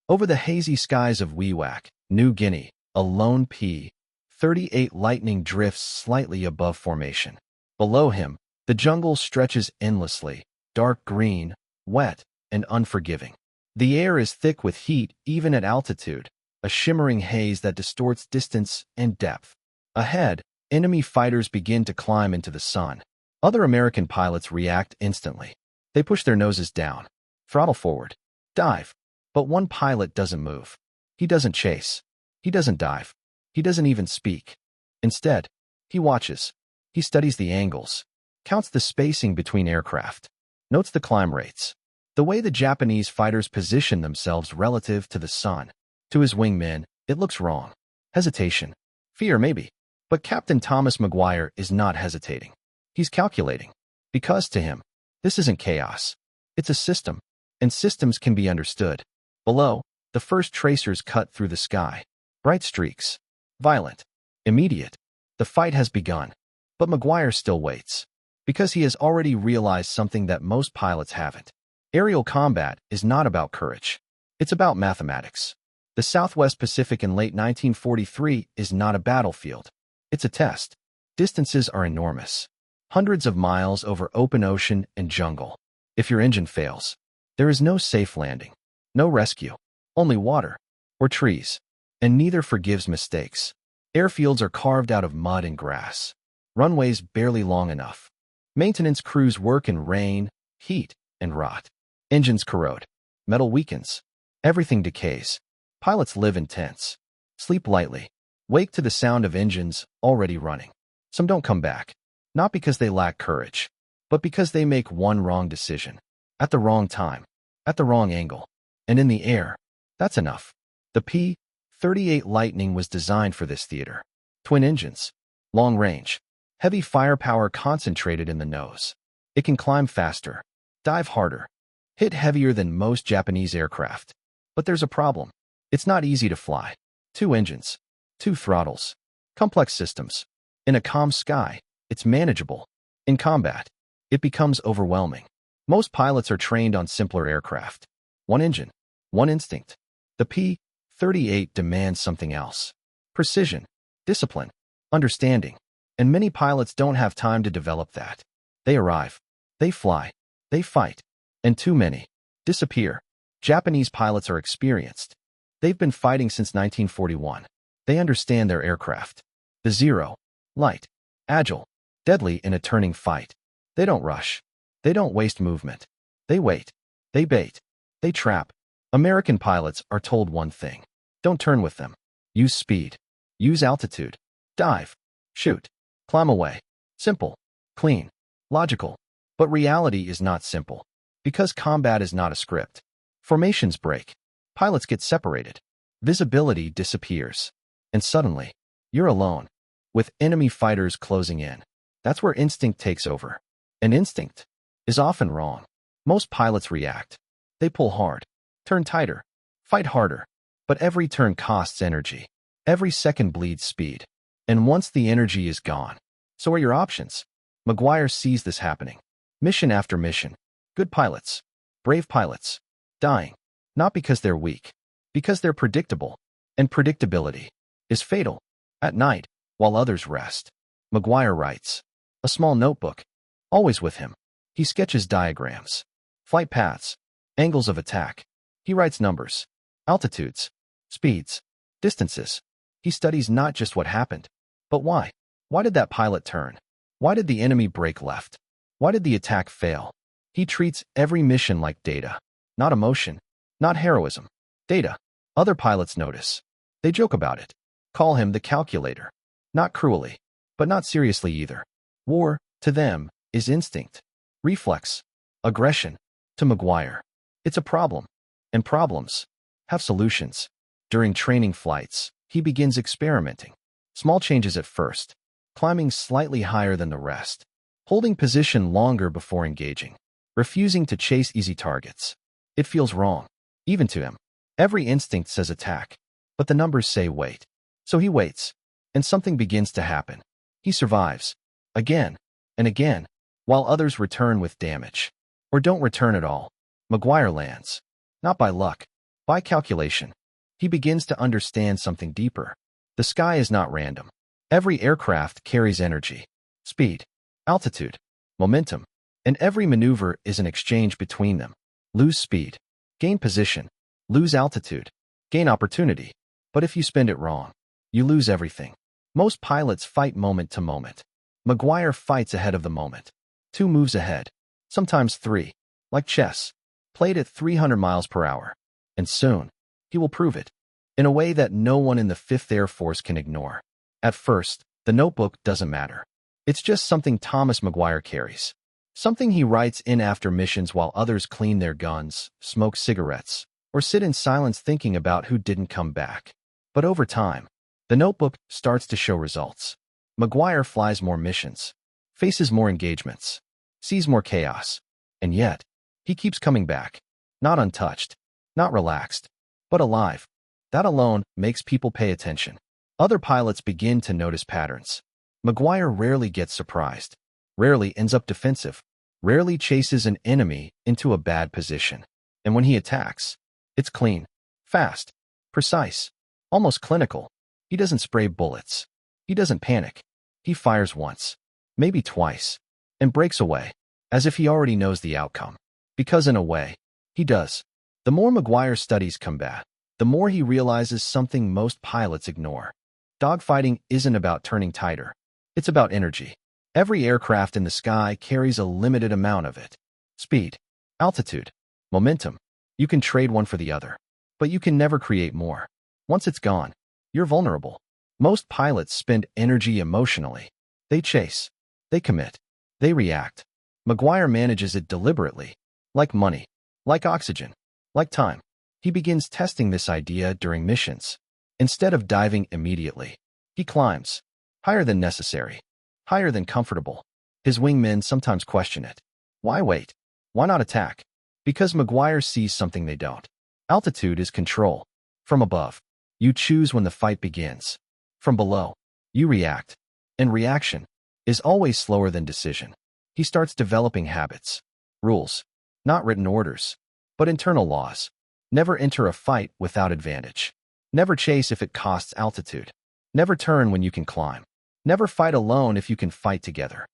Over the hazy skies of WWII, New Guinea, a lone P-38 Lightning drifts slightly above formation. Below him, the jungle stretches endlessly, dark green, wet, and unforgiving. The air is thick with heat even at altitude, a shimmering haze that distorts distance and depth. Ahead, enemy fighters begin to climb into the sun. Other American pilots react instantly. They push their noses down, throttle forward, dive. But one pilot doesn't move. He doesn't chase. He doesn't dive. He doesn't even speak. Instead, he watches. He studies the angles, counts the spacing between aircraft, notes the climb rates, the way the Japanese fighters position themselves relative to the sun. To his wingmen, it looks wrong. Hesitation. Fear, maybe. But Captain Thomas McGuire is not hesitating. He's calculating. Because to him, this isn't chaos. It's a system, and systems can be understood. Below, the first tracers cut through the sky. Bright streaks. Violent. Immediate. The fight has begun. But McGuire still waits. Because he has already realized something that most pilots haven't. Aerial combat is not about courage. It's about mathematics. The Southwest Pacific in late 1943 is not a battlefield. It's a test. Distances are enormous. Hundreds of miles over open ocean and jungle. If your engine fails, there is no safe landing. No rescue. Only water. Or trees. And neither forgives mistakes. Airfields are carved out of mud and grass. Runways barely long enough. Maintenance crews work in rain, heat, and rot. Engines corrode. Metal weakens. Everything decays. Pilots live in tents. Sleep lightly. Wake to the sound of engines already running. Some don't come back. Not because they lack courage, but because they make one wrong decision. At the wrong time. At the wrong angle. And in the air. That's enough. The P-38 Lightning was designed for this theater. Twin engines. Long range. Heavy firepower concentrated in the nose. It can climb faster. Dive harder. Hit heavier than most Japanese aircraft. But there's a problem. It's not easy to fly. 2 engines. 2 throttles. Complex systems. In a calm sky, it's manageable. In combat, it becomes overwhelming. Most pilots are trained on simpler aircraft. 1 engine. 1 instinct. The P-38 demands something else. Precision. Discipline. Understanding. And many pilots don't have time to develop that. They arrive. They fly. They fight. And too many disappear. Japanese pilots are experienced. They've been fighting since 1941. They understand their aircraft. The Zero. Light. Agile. Deadly in a turning fight. They don't rush. They don't waste movement. They wait. They bait. They trap. American pilots are told one thing. Don't turn with them. Use speed. Use altitude. Dive. Shoot. Climb away. Simple. Clean. Logical. But reality is not simple. Because combat is not a script. Formations break. Pilots get separated. Visibility disappears. And suddenly, you're alone. With enemy fighters closing in. That's where instinct takes over. And instinct is often wrong. Most pilots react. They pull hard. Turn tighter. Fight harder. But every turn costs energy. Every second bleeds speed. And once the energy is gone, so are your options. McGuire sees this happening. Mission after mission. Good pilots. Brave pilots. Dying. Not because they're weak. Because they're predictable. And predictability is fatal. At night, while others rest, McGuire writes. A small notebook. Always with him. He sketches diagrams. Flight paths. Angles of attack. He writes numbers. Altitudes. Speeds. Distances. He studies not just what happened, but why. Why did that pilot turn? Why did the enemy break left? Why did the attack fail? He treats every mission like data. Not emotion. Not heroism. Data. Other pilots notice. They joke about it. Call him the calculator. Not cruelly, but not seriously either. War, to them, is instinct. Reflex. Aggression. To McGuire, it's a problem. And problems have solutions. During training flights, he begins experimenting. Small changes at first. Climbing slightly higher than the rest. Holding position longer before engaging. Refusing to chase easy targets. It feels wrong. Even to him. Every instinct says attack. But the numbers say wait. So he waits. And something begins to happen. He survives. Again. And again. While others return with damage. Or don't return at all. McGuire lands. Not by luck. By calculation, he begins to understand something deeper. The sky is not random. Every aircraft carries energy, speed, altitude, momentum, and every maneuver is an exchange between them. Lose speed, gain position, lose altitude, gain opportunity. But if you spend it wrong, you lose everything. Most pilots fight moment to moment. McGuire fights ahead of the moment. 2 moves ahead, sometimes 3, like chess, played at 300 miles per hour. And soon, he will prove it, in a way that no one in the 5th Air Force can ignore. At first, the notebook doesn't matter. It's just something Thomas McGuire carries. Something he writes in after missions while others clean their guns, smoke cigarettes, or sit in silence thinking about who didn't come back. But over time, the notebook starts to show results. McGuire flies more missions, faces more engagements, sees more chaos, and yet, he keeps coming back. Not untouched, not relaxed, but alive. That alone makes people pay attention. Other pilots begin to notice patterns. McGuire rarely gets surprised, rarely ends up defensive, rarely chases an enemy into a bad position. And when he attacks, it's clean, fast, precise, almost clinical. He doesn't spray bullets. He doesn't panic. He fires once, maybe twice, and breaks away, as if he already knows the outcome. Because in a way, he does. The more McGuire studies combat, the more he realizes something most pilots ignore. Dogfighting isn't about turning tighter. It's about energy. Every aircraft in the sky carries a limited amount of it. Speed, altitude, momentum. You can trade one for the other, but you can never create more. Once it's gone, you're vulnerable. Most pilots spend energy emotionally. They chase, they commit, they react. McGuire manages it deliberately, like money, like oxygen, like time. He begins testing this idea during missions. Instead of diving immediately, he climbs, higher than necessary, higher than comfortable. His wingmen sometimes question it. Why wait? Why not attack? Because McGuire sees something they don't. Altitude is control. From above, you choose when the fight begins. From below, you react. And reaction is always slower than decision. He starts developing habits, rules, not written orders, but internal laws. Never enter a fight without advantage. Never chase if it costs altitude. Never turn when you can climb. Never fight alone if you can fight together.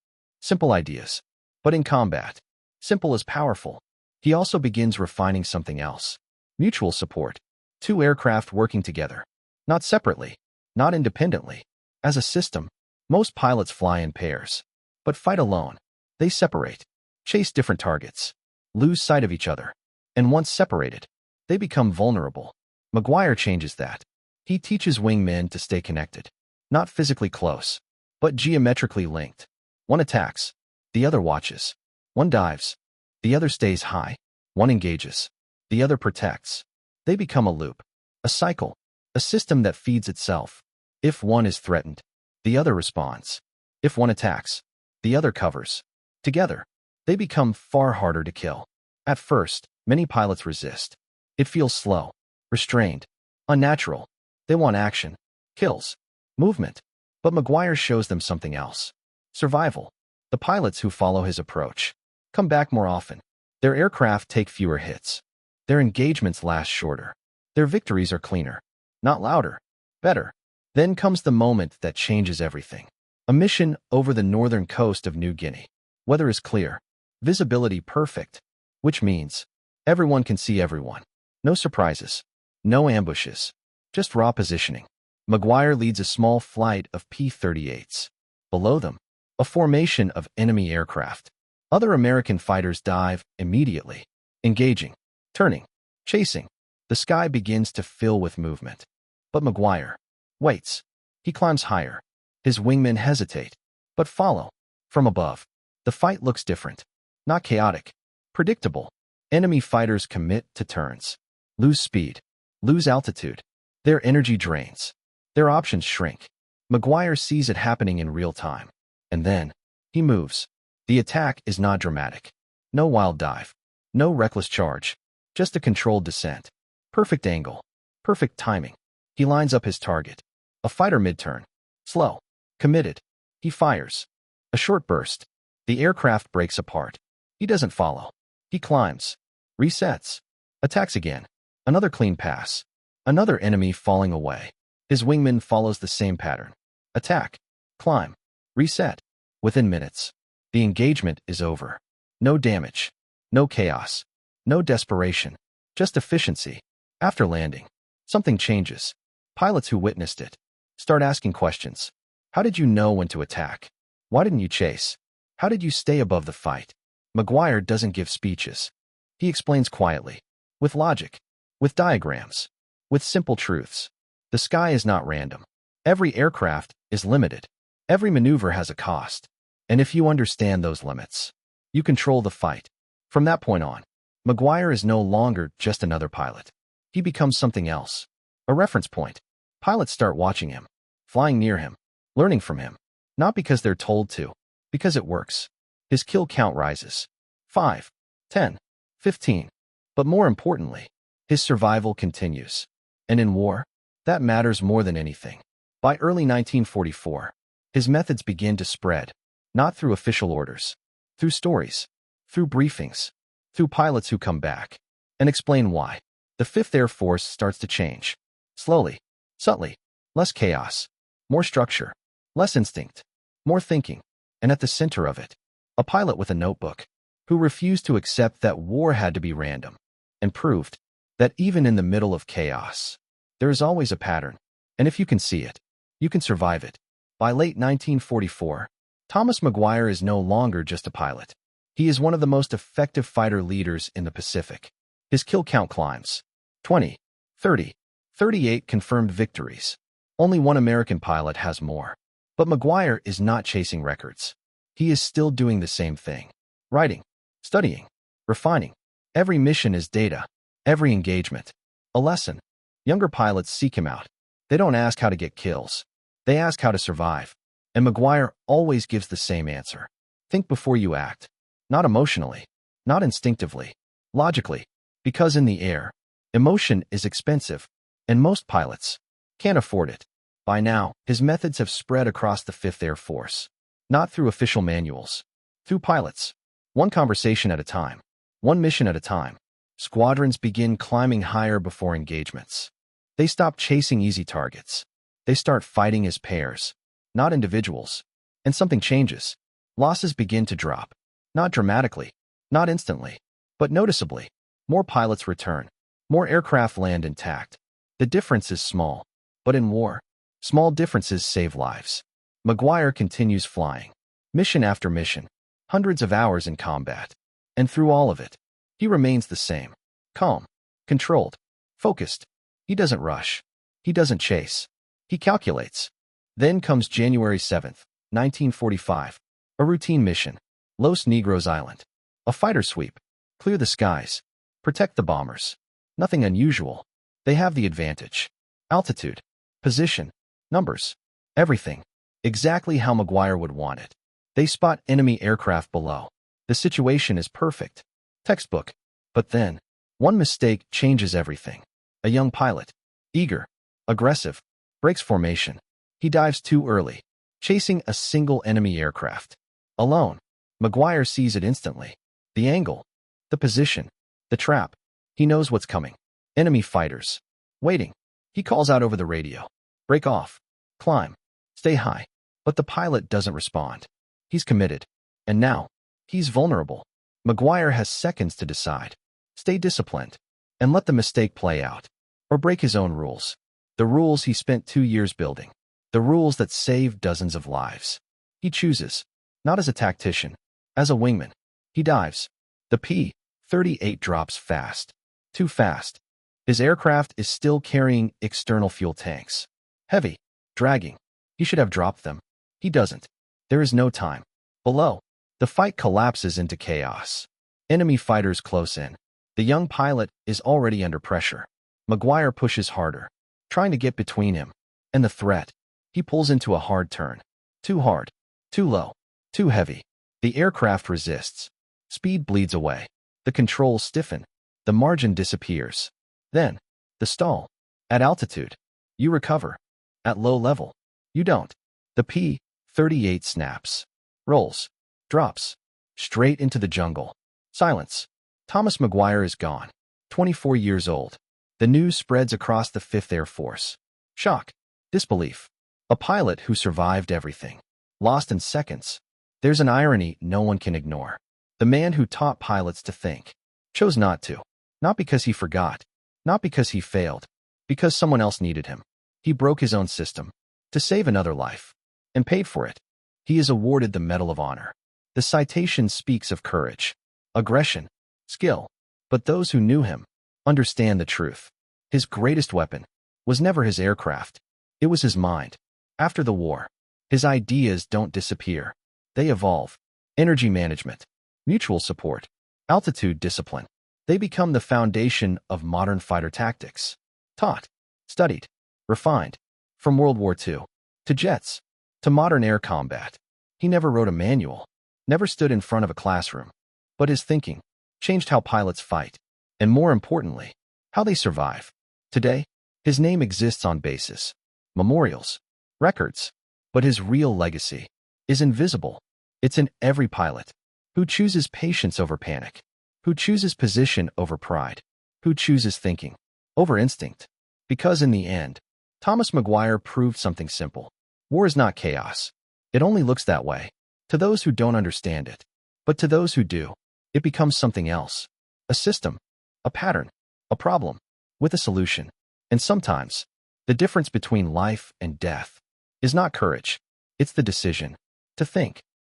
Simple ideas. But in combat, simple is powerful. He also begins refining something else. Mutual support. 2 aircraft working together. Not separately. Not independently. As a system, most pilots fly in pairs. But fight alone. They separate. Chase different targets. Lose sight of each other. And once separated, they become vulnerable. McGuire changes that. He teaches wingmen to stay connected. Not physically close, but geometrically linked. One attacks. The other watches. One dives. The other stays high. One engages. The other protects. They become a loop. A cycle. A system that feeds itself. If one is threatened, the other responds. If one attacks, the other covers. Together, they become far harder to kill. At first, many pilots resist. It feels slow, restrained, unnatural. They want action, kills, movement. But McGuire shows them something else. Survival. The pilots who follow his approach come back more often. Their aircraft take fewer hits. Their engagements last shorter. Their victories are cleaner. Not louder. Better. Then comes the moment that changes everything. A mission over the northern coast of New Guinea. Weather is clear. Visibility perfect. Which means everyone can see everyone. No surprises. No ambushes. Just raw positioning. McGuire leads a small flight of P-38s. Below them, a formation of enemy aircraft. Other American fighters dive immediately, engaging, turning, chasing. The sky begins to fill with movement. But McGuire waits. He climbs higher. His wingmen hesitate, but follow. From above, the fight looks different. Not chaotic. Predictable. Enemy fighters commit to turns. Lose speed. Lose altitude. Their energy drains. Their options shrink. McGuire sees it happening in real time. And then, he moves. The attack is not dramatic. No wild dive. No reckless charge. Just a controlled descent. Perfect angle. Perfect timing. He lines up his target. A fighter mid-turn. Slow. Committed. He fires. A short burst. The aircraft breaks apart. He doesn't follow. He climbs. Resets. Attacks again. Another clean pass. Another enemy falling away. His wingman follows the same pattern. Attack. Climb. Reset. Within minutes, the engagement is over. No damage. No chaos. No desperation. Just efficiency. After landing, something changes. Pilots who witnessed it start asking questions. How did you know when to attack? Why didn't you chase? How did you stay above the fight? McGuire doesn't give speeches. He explains quietly. With logic. With diagrams. With simple truths. The sky is not random. Every aircraft is limited. Every maneuver has a cost. And if you understand those limits, you control the fight. From that point on, McGuire is no longer just another pilot. He becomes something else. A reference point. Pilots start watching him, flying near him, learning from him. Not because they're told to, because it works. His kill count rises. 5, 10, 15. But more importantly, his survival continues. And in war, that matters more than anything. By early 1944, his methods begin to spread, not through official orders, through stories, through briefings, through pilots who come back and explain why. The 5th Air Force starts to change. Slowly, subtly, less chaos, more structure, less instinct, more thinking, and at the center of it, a pilot with a notebook who refused to accept that war had to be random and proved that even in the middle of chaos, there is always a pattern, and if you can see it, you can survive it. By late 1944, Thomas McGuire is no longer just a pilot. He is one of the most effective fighter leaders in the Pacific. His kill count climbs. 20, 30, 38 confirmed victories. Only one American pilot has more. But McGuire is not chasing records. He is still doing the same thing. Writing, studying, refining. Every mission is data. Every engagement, a lesson. Younger pilots seek him out. They don't ask how to get kills. They ask how to survive. And McGuire always gives the same answer. Think before you act. Not emotionally. Not instinctively. Logically. Because in the air, emotion is expensive, and most pilots can't afford it. By now, his methods have spread across the 5th Air Force. Not through official manuals. Through pilots. One conversation at a time. One mission at a time. Squadrons begin climbing higher before engagements. They stop chasing easy targets. They start fighting as pairs, not individuals. And something changes. Losses begin to drop. Not dramatically, not instantly, but noticeably. More pilots return. More aircraft land intact. The difference is small. But in war, small differences save lives. McGuire continues flying. Mission after mission. Hundreds of hours in combat. And through all of it, he remains the same. Calm. Controlled. Focused. He doesn't rush. He doesn't chase. He calculates. Then comes January 7th, 1945. A routine mission. Los Negros Island. A fighter sweep. Clear the skies. Protect the bombers. Nothing unusual. They have the advantage. Altitude. Position. Numbers. Everything. Exactly how McGuire would want it. They spot enemy aircraft below. The situation is perfect. Textbook. But then, one mistake changes everything. A young pilot. Eager. Aggressive. Breaks formation. He dives too early. Chasing a single enemy aircraft. Alone. McGuire sees it instantly. The angle. The position. The trap. He knows what's coming. Enemy fighters. Waiting. He calls out over the radio. Break off. Climb. Stay high. But the pilot doesn't respond. He's committed. And now, he's vulnerable. McGuire has seconds to decide. Stay disciplined. And let the mistake play out. Or break his own rules. The rules he spent 2 years building. The rules that saved dozens of lives. He chooses. Not as a tactician. As a wingman. He dives. The P-38 drops fast. Too fast. His aircraft is still carrying external fuel tanks. Heavy. Dragging. He should have dropped them. He doesn't. There is no time. Below, the fight collapses into chaos. Enemy fighters close in. The young pilot is already under pressure. McGuire pushes harder, trying to get between him and the threat. He pulls into a hard turn. Too hard. Too low. Too heavy. The aircraft resists. Speed bleeds away. The controls stiffen. The margin disappears. Then, the stall. At altitude, you recover. At low level, you don't. The P-38 snaps. Rolls. Drops. Straight into the jungle. Silence. Thomas McGuire is gone. 24 years old. The news spreads across the 5th Air Force. Shock. Disbelief. A pilot who survived everything. Lost in seconds. There's an irony no one can ignore. The man who taught pilots to think chose not to. Not because he forgot. Not because he failed. Because someone else needed him. He broke his own system to save another life and paid for it. He is awarded the Medal of Honor. The citation speaks of courage, aggression, skill. But those who knew him understand the truth. His greatest weapon was never his aircraft. It was his mind. After the war, his ideas don't disappear. They evolve. Energy management, mutual support, altitude discipline. They become the foundation of modern fighter tactics. Taught, studied, refined. From World War II to jets to modern air combat. He never wrote a manual, never stood in front of a classroom. But his thinking changed how pilots fight, and more importantly, how they survive. Today, his name exists on bases, memorials, records, but his real legacy is invisible. It's in every pilot who chooses patience over panic, who chooses position over pride, who chooses thinking over instinct. Because in the end, Thomas McGuire proved something simple. War is not chaos. It only looks that way to those who don't understand it. But to those who do, it becomes something else. A system, a pattern, a problem, with a solution. And sometimes, the difference between life and death is not courage. It's the decision to think.